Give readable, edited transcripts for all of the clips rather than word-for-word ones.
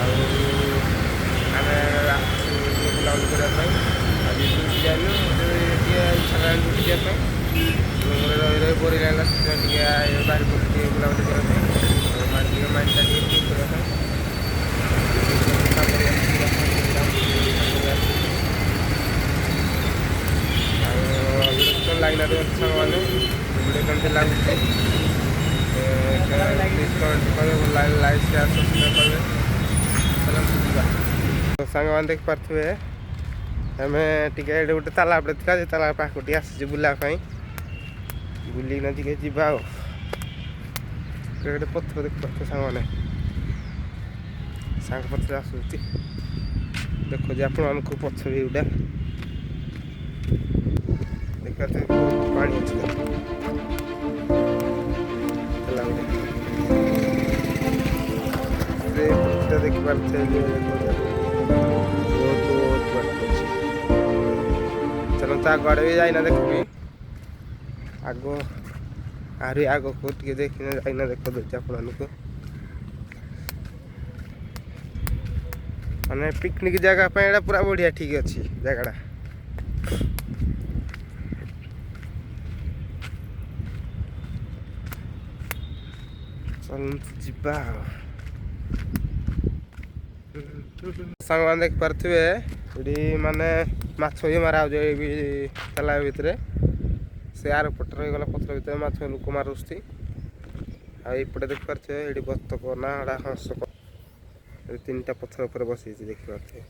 ଆଉ ଆମେ ବୁଲାବୁଲି କରିବା ପାଇଁ ଆଜି ଯାଇନୁ ଟିକେ ଇଚ୍ଛା ହେଲାଣି ଯିବା ପାଇଁ ରୁମ୍ରେ ରହି ରହି ବୋରିଂ ଲାଗିଲା ସେଥିପାଇଁ ଟିକେ ବାହାରି ପଡ଼ିଛୁ ଟିକେ ବୁଲାବୁଲି କରିବା ପାଇଁ ଟିକେ ମାଇଣ୍ଡଟା ଟିକେ ଠିକ୍ କରିବା ପାଇଁ ଆଉ ବିରକ୍ତ ଲାଗିଲା ତ ସାଙ୍ଗମାନେ ଭିଡ଼ିଓ କେମିତି ଲାଗୁଛି ପ୍ଲିଜ୍ କମେଣ୍ଟ କରିବେ ଭଲ ଲାଗିଲେ ଲାଇକ୍ ସେୟାର ସବସ୍କ୍ରାଇବ୍ କରିବେ ଚାଲନ୍ତୁ ଯିବା। ସାଙ୍ଗମାନେ ଦେଖିପାରୁଥିବେ ଆମେ ଟିକେ ଏଠି ଗୋଟେ ତାଲାବଟେ ଥିଲା ଯେ ତାଲା ପାଖକୁ ଟିକେ ଆସିଛୁ ବୁଲିବା ପାଇଁ ବୁଲିକିନା ଟିକେ ଯିବା ଆଉ ଗୋଟେ ପଥର ଦେଖିପାରୁଥିବେ ସାଙ୍ଗମାନେ ସାଙ୍ଗ ପଥର ଆସୁଛି ଦେଖୁଛି ଆପଣମାନଙ୍କୁ ପଛ ଭିଉଟା ଦେଖିପାରୁଥିବେ ପାଣି ଅଛି ଦେଖିପାରୁଥିବେ ବହୁତ ବାଟ ଅଛି ଚାଲନ୍ତୁ ଆଗ ଆଡ଼େ ବି ଯାଇନା ଦେଖିବି ଆଗ ଆହୁରି ଆଗକୁ ଟିକେ ଦେଖିନା ଯାଇନା ଦେଖାଉଛି ଆପଣମାନଙ୍କୁ ମାନେ ପିକନିକ୍ ଜାଗା ପାଇଁ ଏଇଟା ପୁରା ବଢ଼ିଆ ଠିକ୍ ଅଛି ଜାଗାଟା ଚାଲନ୍ତୁ ଯିବା ଆଉ ସାଙ୍ଗମାନେ ଦେଖିପାରୁଥିବେ ଏଠି ମାନେ ମାଛ ବି ମରା ହେଉଛି ଏଇ ତାଲା ଭିତରେ ସେ ଆର ପଟେ ରହିଗଲା ପଥର ଭିତରେ ମାଛ ଲୋକ ମାରୁଛନ୍ତି ଆଉ ଏଇପଟେ ଦେଖିପାରୁଥିବେ ଏଠି ବତକ ନା ଏଟା ହଂସ ତିନିଟା ପଥର ଉପରେ ବସିଛି ଦେଖିପାରୁଥିବେ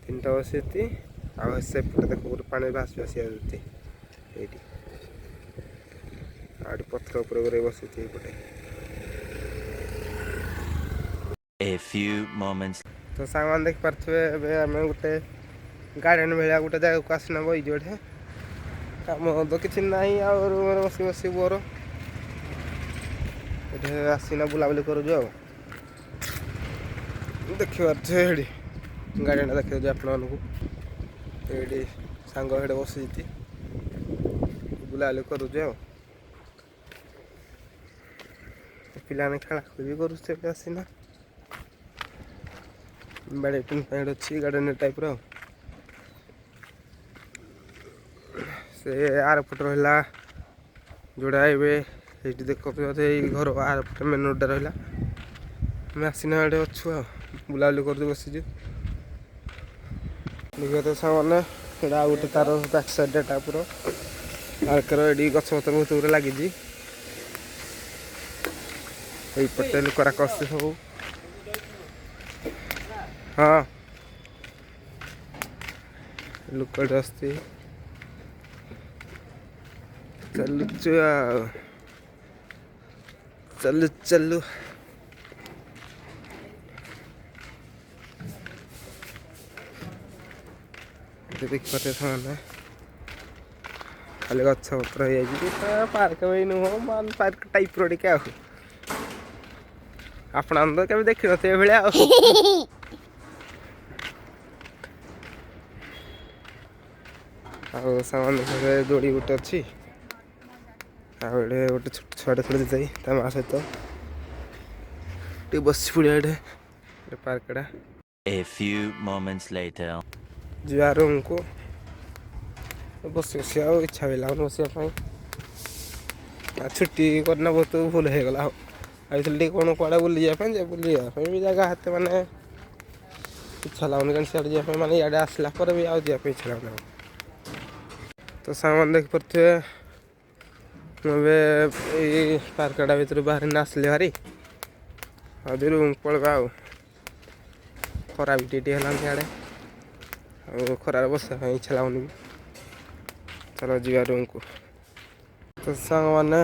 ତିନିଟା ବସିଛି ଆଉ ସେପଟେ ଦେଖ ଗୋଟେ ପାଣି ଭାସି ଭାସି ଆସୁଛି ଏଇଠି ଆଉ ଏଠି ପଥର ଉପରେ ଉପରେ ବସିଛି ଏଇପଟେ A few moments. ତ ସାଙ୍ଗମାନେ ଦେଖିପାରୁଥିବେ ଏବେ ଆମେ ଗୋଟେ ଗାର୍ଡେନ୍ ଭଳିଆ ଗୋଟେ ଜାଗାକୁ ଆସିନା ବଇଛୁ ଏଠି କାମ ତ କିଛି ନାହିଁ ଆଉ ରୁମ୍ରେ ବସି ବସି ବୋର ଏଠି ଆସିନା ବୁଲାବୁଲି କରୁଛୁ ଆଉ ଦେଖିପାରୁଥିବେ ଏଠି ଗାର୍ଡେନ୍ଟା ଦେଖାଉଛି ଆପଣମାନଙ୍କୁ ଏଇଠି ସାଙ୍ଗ ଏଠି ବସିଛି ବୁଲାବୁଲି କରୁଛୁ ଆଉ ପିଲାମାନେ ଖେଳାଖେଳି ବି କରୁଛି ଏବେ ଆସିନା ବ୍ୟାଡ଼ମିଣ୍ଟନ ପ୍ୟାଣ୍ଟ ଅଛି ଗାର୍ଡେନ୍ ଟାଇପ୍ର ସେ ଆର ପଟ ରହିଲା ଯୋଉଟା ଏବେ ଏଇଠି ଦେଖୁଥିବେ ଏଇ ଘର ଆର ପଟେ ମେନ୍ ରୋଡ଼୍ଟା ରହିଲା ଆମେ ଆସିନା ଏଠି ଅଛୁ ଆଉ ବୁଲାବୁଲି କରୁଛୁ ବସିଛୁ ଦେଖିବା ତ ସାଙ୍ଗମାନେ ଏଇଟା ଆଉ ଗୋଟେ ତାର ବ୍ୟାକ୍ ସାଇଡ଼୍ ଟାଇପ୍ର ଆରକର ଏଠି ଗଛ ପତ୍ର ବହୁତ ଗୁରେ ଲାଗିଛି ଏଇପଟେ ଲୋକରାକ ଆସୁଛି ସବୁ ହଁ ଲୋକ ଏଠି ଆସୁଛି ଚାଲୁଛୁ ଆଉ ଚାଲୁ ଚାଲୁ ଦେଖିପାରୁଥିବେ ସେମାନେ ଖାଲି ଗଛ ପତ୍ର ହେଇଯାଇଛି ପାର୍କ ବି ନୁହଁ ପାର୍କ ଟାଇପ୍ର ଟିକେ ଆଉ ଆପଣ ତ କେବେ ଦେଖିନଥିବେ ଏଭଳିଆ ଆଉ ଆଉ ସାଙ୍ଗମାନେ ଘରେ ଦୋଳି ଗୋଟେ ଅଛି ଆଉ ଏଠି ଗୋଟେ ଛୋଟ ଛୁଆଟେ ଖେଳୁଛି ଯାଇ ତା ମା ସହିତ ଟିକେ ବସି ପଡ଼ିଆ ଏଠି ପାର୍କଟା A few moments later. ଯିବା ରୁମ୍କୁ ବସି ବସି ଆଉ ଇଚ୍ଛା ବି ଲାଗୁନି ବସିବା ପାଇଁ ଆଉ ଛୁଟି କରିନା ବହୁତ ଭୁଲ ହେଇଗଲା ଆଉ ଆଇଥିଲି ଟିକେ କ'ଣ କୁଆଡ଼େ ବୁଲିଯିବା ପାଇଁ ଯେ ବୁଲିଯିବା ପାଇଁ ବି ଜାଗା ହାତେ ମାନେ ଇଚ୍ଛା ଲାଗୁନି କାରଣ ସିଆଡ଼େ ଯିବା ପାଇଁ ମାନେ ଇଆଡ଼େ ଆସିଲା ପରେ ବି ଆଉ ଯିବା ପାଇଁ ଇଚ୍ଛା ଲାଗୁନି ତ ସାଙ୍ଗମାନେ ଦେଖିପାରୁଥିବେ ମୁଁ ଏବେ ଏଇ ପାର୍କଟା ଭିତରୁ ବାହାରିନା ଆସିଲି ଭାରି ଆଉ ରୁମ୍ ପଳେଇବା ଆଉ ଖରା ବି ଟିକେ ହେଲାନି ସିଆଡ଼େ ଆଉ ଖରାରେ ବସିବା ପାଇଁ ଇଚ୍ଛା ଲାଗୁନି ବି ଚାଲ ଯିବା ରୁମ୍କୁ ତ ସାଙ୍ଗମାନେ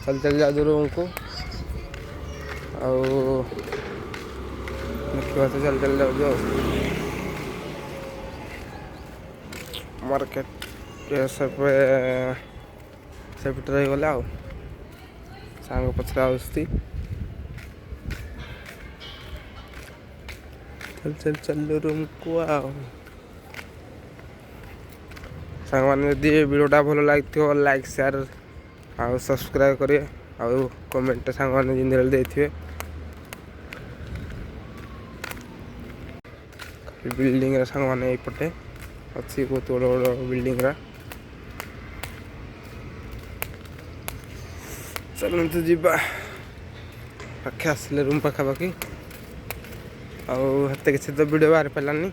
ଚାଲି ଚାଲି ଯାଉଛୁ ରୁମ୍କୁ ଆଉ ଦେଖିବା ତ ଚାଲି ଚାଲି ଯାଉଛୁ ଆଉ ମାର୍କେଟ ସେପଟେ ରହିଗଲେ ଆଉ ସାଙ୍ଗ ପଛରେ ଆସୁଛି ଚାଲି ଚାଲି ଚାଲିଲୁ ରୁମ୍କୁ ଆଉ ସାଙ୍ଗମାନେ ଯଦି ଭିଡ଼ିଓଟା ଭଲ ଲାଗିଥିବ ଲାଇକ୍ ସେୟାର ଆଉ ସବସ୍କ୍ରାଇବ୍ କରିବେ ଆଉ କମେଣ୍ଟ ସାଙ୍ଗମାନେ ଯେମିତି ଦେଇଥିବେ बिल्डिंग सामने एपटे अच्छी बहुत बड़ बड़ बिल्डिंग चलते जीवा पाखे आसिले रूम पाखापाखि आते किसी तो वीडियो बाहर पारानी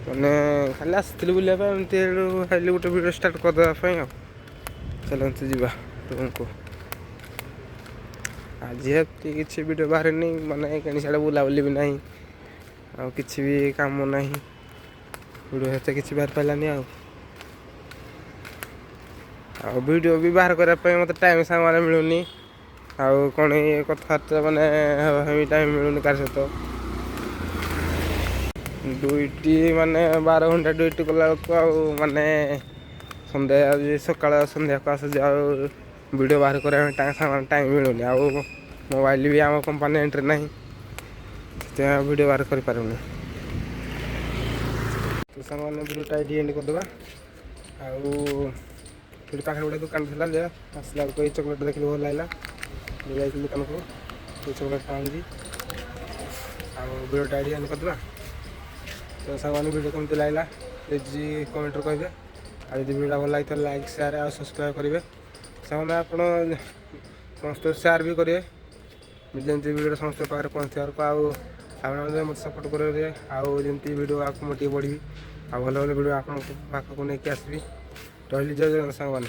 मैंने खाली आसती बुलाया एमती खाली गोटे वीडियो स्टार्ट करदेवाई चलते जीवा रूम को आज एमती किसी वीडियो बाहर नहीं माने कहीं साढ़े बुलाबुली भी नहीं आ किसी भी काम नहीं वीडियो हेते किसी बाहर पारानी वीडियो भी बाहर करने मत टाइम सामान मिलूनी आउ कौन कथबार्ता माने टाइम मिलूनी कार सहित ड्यूटी माने 12 घंटा ड्यूटी कला माने सन्ध्या सकाल सन्ध्या को आस जाओ वीडियो बाहर करने टाइम मिलूनी आउ मोबाइल भी आम कंपानी एंट्री ना वीडियो बाहर कर पारूनी तो सामान वीडियो टाइट एंड करदे पाखे गोटे दुकान था आसला बेलू चॉकलेट देखिए भल लगा जाइए दुकान को चॉकलेट आनी वीडियो टाइट एंड करदे तो सामान वीडियो कमी लगा जी कमेंट कहे आदि वीडियो भल लगी लाइक शेयर और सब्सक्राइब करेंगे सामान आप समस्त शेयर भी करेंगे जमी वीडियो समस्त पाखे पहुँचार को मत सपोर्ट करेंगे आमती वीडियो आपको मोटे बढ़ी भल भल वीडियो आप पाखक नहीं आसबि रही जय जगन्नाथ सामान।